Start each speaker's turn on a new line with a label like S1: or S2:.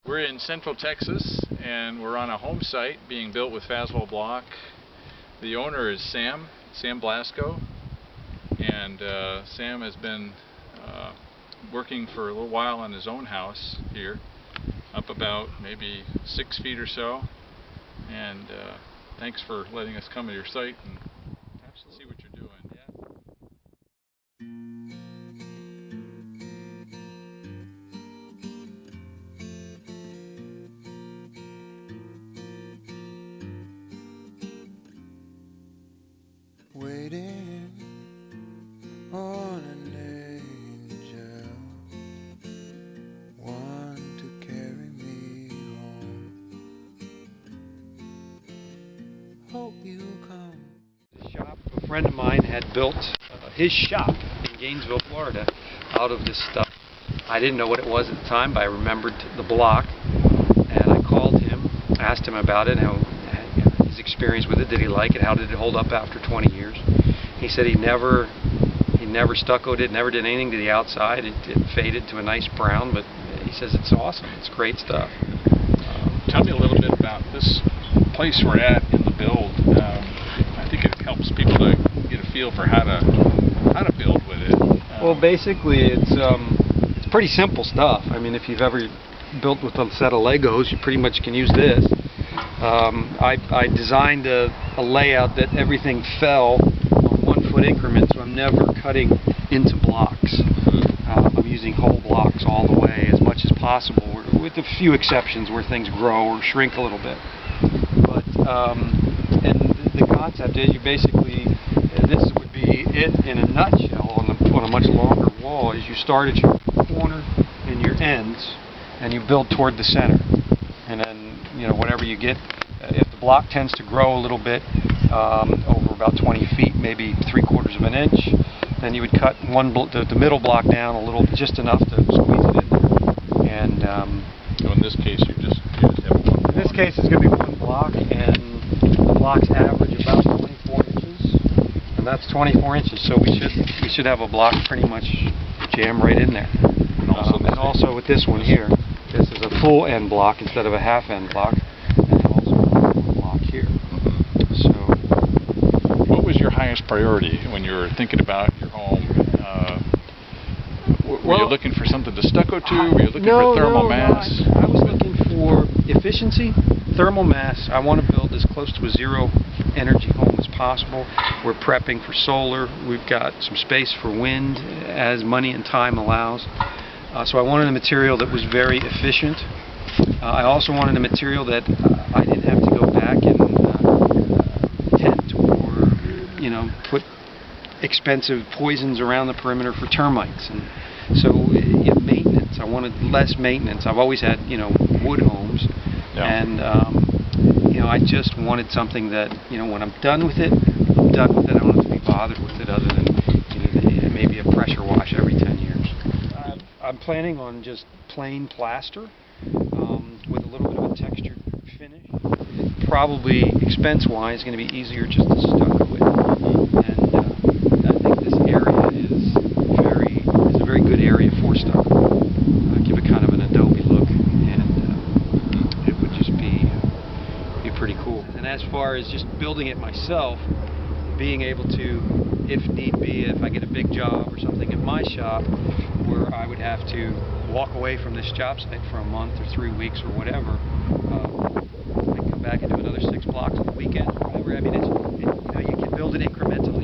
S1: We're in Central Texas, and we're on a home site being built with Faswall block. The owner is Sam Blasco, and Sam has been working for a little while on his own house here, up about maybe 6 feet or so. And thanks for letting us come to your site and see what you're doing.
S2: Waiting on an angel, one to carry me home. Hope you come.
S3: The shop, a friend of mine had built his shop in Gainesville, Florida, out of this stuff. I didn't know what it was at the time, but I remembered the block, and I called him, asked him about it, how his experience with it, did he like it, how did it hold up after 20 years. He said he never stuccoed it, never did anything to the outside. It faded to a nice brown, but he says it's awesome, it's great stuff.
S1: Tell me a little bit about this place we're at in the build. I think it helps people to get a feel for how to build with it.
S3: Well, basically it's pretty simple stuff. I mean, if you've ever built with a set of Legos, you pretty much can use this. I designed a layout that everything fell on 1 foot increments, so I'm never cutting into blocks. I'm using whole blocks all the way as much as possible, with a few exceptions where things grow or shrink a little bit. But and the concept is you basically, this would be it in a nutshell on a much longer wall, is you start at your corner and your ends and you build toward the center. And then, whatever you get, if the block tends to grow a little bit over about 20 feet, maybe 3/4 of an inch, then you would cut the middle block down a little, just enough to squeeze it in there. And
S1: so in this case, you just have one block.
S3: In this case, it's going to be 1 block, and the blocks average about 24 inches, and that's 24 inches. So we should have a block pretty much jammed right in there. And also with this one here, this is a full end block instead of a half end block, and also a full block here. So,
S1: what was your highest priority when you were thinking about your home? Were you looking for something to stucco to? Were you looking for thermal mass?
S3: I was looking for efficiency, thermal mass. I want to build as close to a zero energy home as possible. We're prepping for solar. We've got some space for wind as money and time allows. So I wanted a material that was very efficient. I also wanted a material that I didn't have to go back and tent or put expensive poisons around the perimeter for termites. And so maintenance, I wanted less maintenance. I've always had wood homes, and I just wanted something that when I'm done with it, I'm done with it. I don't have to be bothered with it other than maybe a pressure wash every 10 years. I'm planning on just plain plaster with a little bit of a textured finish. Probably expense-wise, going to be easier just to stucco it. And I think this area is a very good area for stucco. Give it kind of an Adobe look, and it would just be pretty cool. And as far as just building it myself, being able to, if need be, if I get a big job or something at my shop where I would have to walk away from this job site for a month or 3 weeks or whatever, I can come back and do another 6 blocks on the weekend or whatever. I mean, you can build it incrementally.